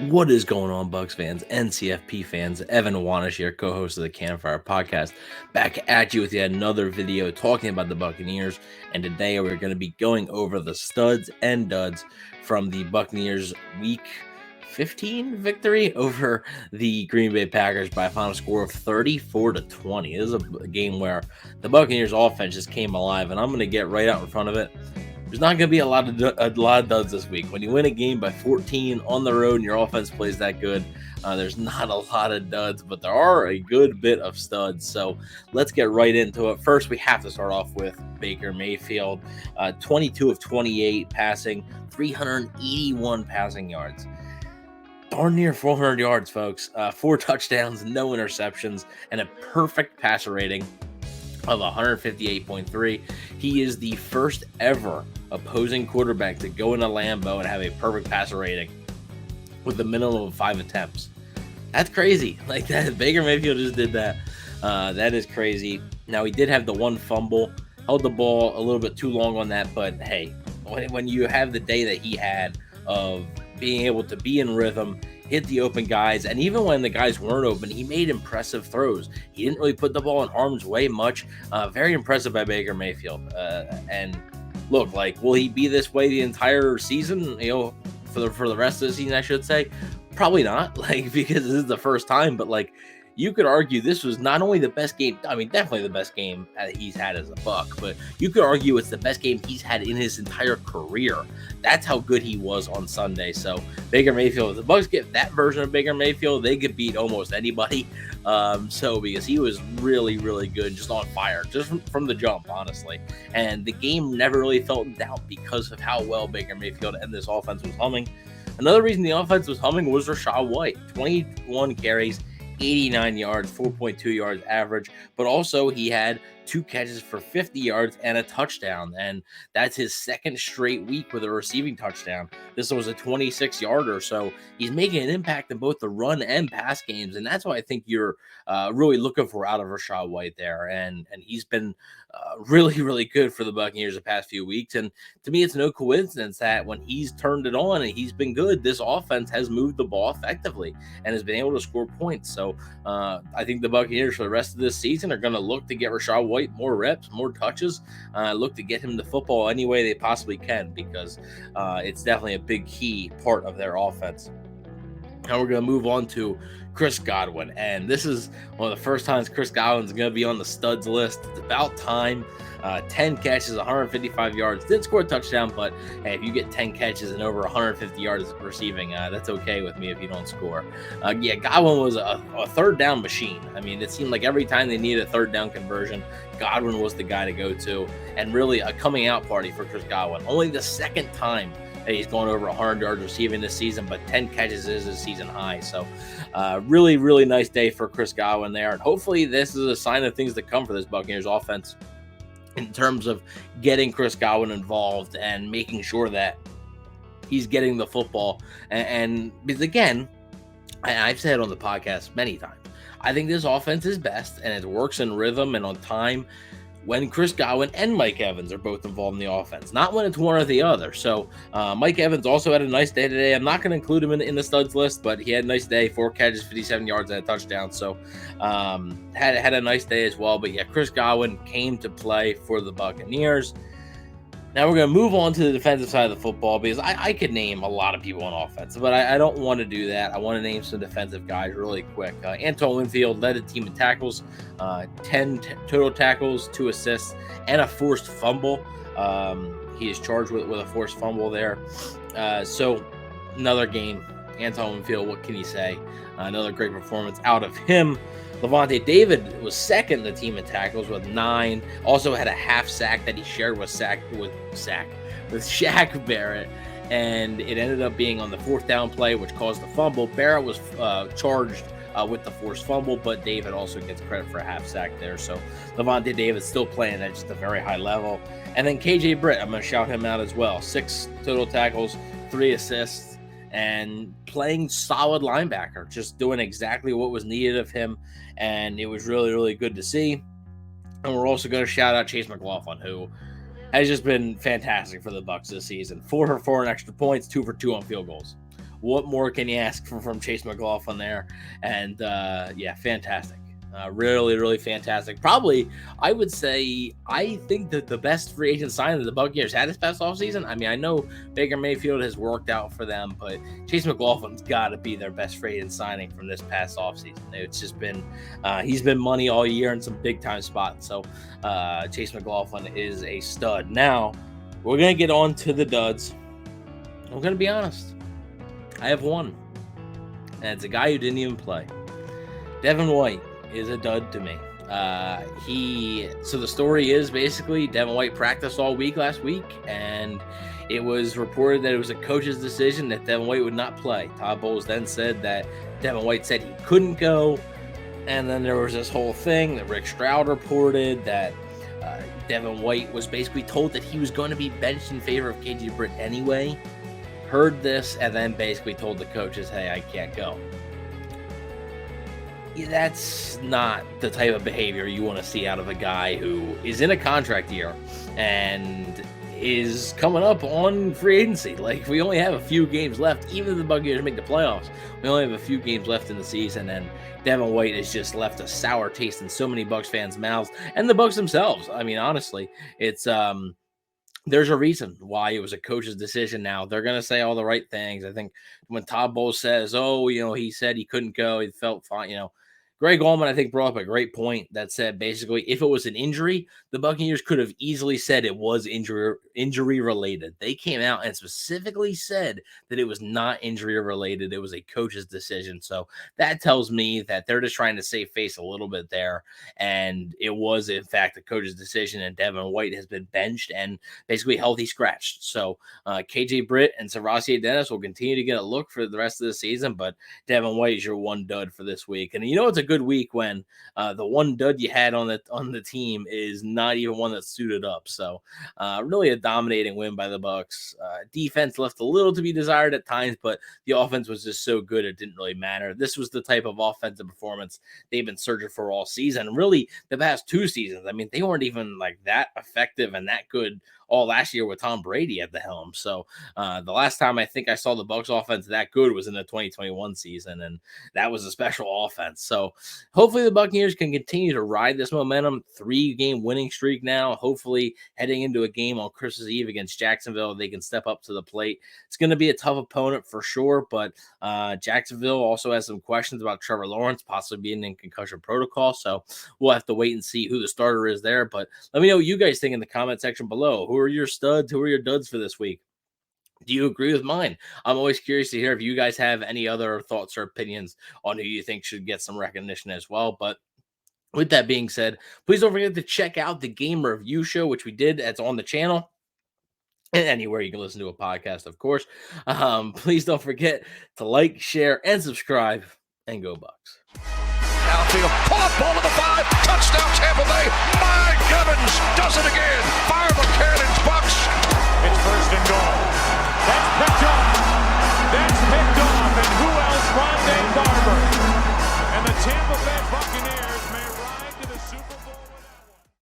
What is going on, Bucs fans, NCFP fans? Evan Wanish here, co-host of the Campfire Podcast, back at you with yet another video talking about the Buccaneers. And today we're going to be going over the studs and duds from the Buccaneers Week 15 victory over the Green Bay Packers by a final score of 34-20. This is a game where the Buccaneers offense just came alive, and I'm going to get right out in front of it. There's not going to be a lot of duds this week. When you win a game by 14 on the road and your offense plays that good, there's not a lot of duds, but there are a good bit of studs. So let's get right into it. First, we have to start off with Baker Mayfield, 22 of 28 passing, 381 passing yards. Darn near 400 yards, folks. 4 touchdowns, no interceptions, and a perfect passer rating of 158.3. He is the first ever opposing quarterback to go into Lambeau and have a perfect passer rating with a minimum of 5 attempts. That's crazy. Like that, Baker Mayfield just did that. That is crazy. Now, he did have the one fumble, held the ball a little bit too long on that, but hey, when you have the day that he had of being able to be in rhythm, hit the open guys, and even when the guys weren't open, he made impressive throws. He didn't really put the ball in harm's way much. Very impressive by Baker Mayfield. And look, like, will he be this way the entire season? You know, for the rest of the season, I should say, probably not. Like, because this is the first time, but like, you could argue this was not only the best game, I mean, definitely the best game he's had as a Buck, but you could argue it's the best game he's had in his entire career. That's how good he was on Sunday. So Baker Mayfield, if the Bucs get that version of Baker Mayfield, they could beat almost anybody. Because he was really, really good, just on fire, just from the jump, honestly. And the game never really felt in doubt because of how well Baker Mayfield and this offense was humming. Another reason the offense was humming was Rashad White, 21 carries, 89 yards, 4.2 yards average, but also he had 2 catches for 50 yards and a touchdown, and that's his second straight week with a receiving touchdown. This was a 26-yarder, so he's making an impact in both the run and pass games, and that's what I think you're really looking for out of Rashad White there, and he's been really, really good for the Buccaneers the past few weeks, and to me, it's no coincidence that when he's turned it on and he's been good, this offense has moved the ball effectively and has been able to score points. So I think the Buccaneers for the rest of this season are going to look to get Rashad White more reps, more touches, look to get him the football any way they possibly can, because it's definitely a big key part of their offense. Now we're going to move on to Chris Godwin, and this is one of the first times Chris Godwin's going to be on the studs list. It's about time. 10 catches, 155 yards. Didn't score a touchdown, but hey, if you get 10 catches and over 150 yards receiving, that's okay with me if you don't score. Godwin was a third down machine. I mean, it seemed like every time they needed a third down conversion, Godwin was the guy to go to, and really a coming out party for Chris Godwin. Only the second time that he's gone over 100 yards receiving this season, but 10 catches is his season high. So really, really nice day for Chris Godwin there, and hopefully this is a sign of things to come for this Buccaneers offense in terms of getting Chris Godwin involved and making sure that he's getting the football. And because, again, I've said on the podcast many times, I think this offense is best and it works in rhythm and on time when Chris Godwin and Mike Evans are both involved in the offense, not when it's one or the other. So Mike Evans also had a nice day today. I'm not going to include him in the studs list, but he had a nice day, 4 catches, 57 yards, and a touchdown. So had a nice day as well. But yeah, Chris Godwin came to play for the Buccaneers. Now we're going to move on to the defensive side of the football, because I could name a lot of people on offense, but I don't want to do that. I want to name some defensive guys really quick. Anto Winfield led the team in tackles, 10 total tackles, 2 assists, and a forced fumble. He is charged with a forced fumble there. So another game, Anto Winfield, what can you say? Another great performance out of him. Lavonte David was second in the team in tackles with 9. Also had a half sack that he shared with Shaq Barrett, and it ended up being on the 4th down play, which caused the fumble. Barrett was charged with the forced fumble, but David also gets credit for a half sack there. So Lavonte David still playing at just a very high level. And then KJ Britt, I'm going to shout him out as well. 6 total tackles, 3 assists, and playing solid linebacker, just doing exactly what was needed of him, and it was really, really good to see. And we're also going to shout out Chase McLaughlin, who has just been fantastic for the Bucs this season. 4 for 4 on extra points, 2 for 2 on field goals. what more can you ask from Chase McLaughlin there? And yeah, fantastic. Really, really fantastic. Probably, I would say, I think that the best free agent signing that the Buccaneers had this past offseason. I mean, I know Baker Mayfield has worked out for them, but Chase McLaughlin's got to be their best free agent signing from this past offseason. It's just been, he's been money all year in some big time spots. So Chase McLaughlin is a stud. Now, we're going to get on to the duds. I'm going to be honest. I have one, and it's a guy who didn't even play. Devon White is a dud to me. So the story is basically Devon White practiced all week last week, and it was reported that it was a coach's decision that Devon White would not play. Todd Bowles then said that Devon White said he couldn't go, and then there was this whole thing that Rick Stroud reported that Devon White was basically told that he was going to be benched in favor of KJ Britt anyway. Heard this, and then basically told the coaches, hey, I can't go. That's not the type of behavior you want to see out of a guy who is in a contract year and is coming up on free agency. Like, we only have a few games left. Even if the Buccaneers make the playoffs, we only have a few games left in the season, and Devon White has just left a sour taste in so many Bucs fans' mouths and the Bucs themselves. I mean, honestly, it's there's a reason why it was a coach's decision. Now they're going to say all the right things. I think when Todd Bowles says, oh, he said he couldn't go, he felt fine, Greg Allman, I think, brought up a great point that said basically if it was an injury, the Buccaneers could have easily said it was injury related. They came out and specifically said that it was not injury related. It was a coach's decision. So that tells me that they're just trying to save face a little bit there. And it was, in fact, the coach's decision. And Devon White has been benched and basically healthy scratched. So KJ Britt and Savassier Dennis will continue to get a look for the rest of the season. But Devon White is your one dud for this week. And it's a good week when the one dud you had on the team is not even one that's suited up. So really a dominating win by the Bucs. Defense left a little to be desired at times, but the offense was just so good it didn't really matter. This was the type of offensive performance they've been searching for all season. Really, the past 2 seasons, I mean, they weren't even like that effective and that good all last year with Tom Brady at the helm. So the last time I think I saw the Bucs offense that good was in the 2021 season, and that was a special offense. So hopefully the Buccaneers can continue to ride this momentum. 3-game winning streak now. Hopefully heading into a game on Christmas Eve against Jacksonville, they can step up to the plate. It's going to be a tough opponent for sure, but Jacksonville also has some questions about Trevor Lawrence possibly being in concussion protocol. So we'll have to wait and see who the starter is there. But let me know what you guys think in the comment section below. Who are your studs? Who are your duds for this week? Do you agree with mine? I'm always curious to hear if you guys have any other thoughts or opinions on who you think should get some recognition as well. But with that being said, please don't forget to check out the game review show, which we did. That's on the channel and anywhere you can listen to a podcast, of course. Please don't forget to like, share, and subscribe, and go Bucs. Downfield, pull up, ball to the 5, touchdown Tampa Bay. Mike Evans does it again. Fire the cannons, Bucs. It's 1st and goal.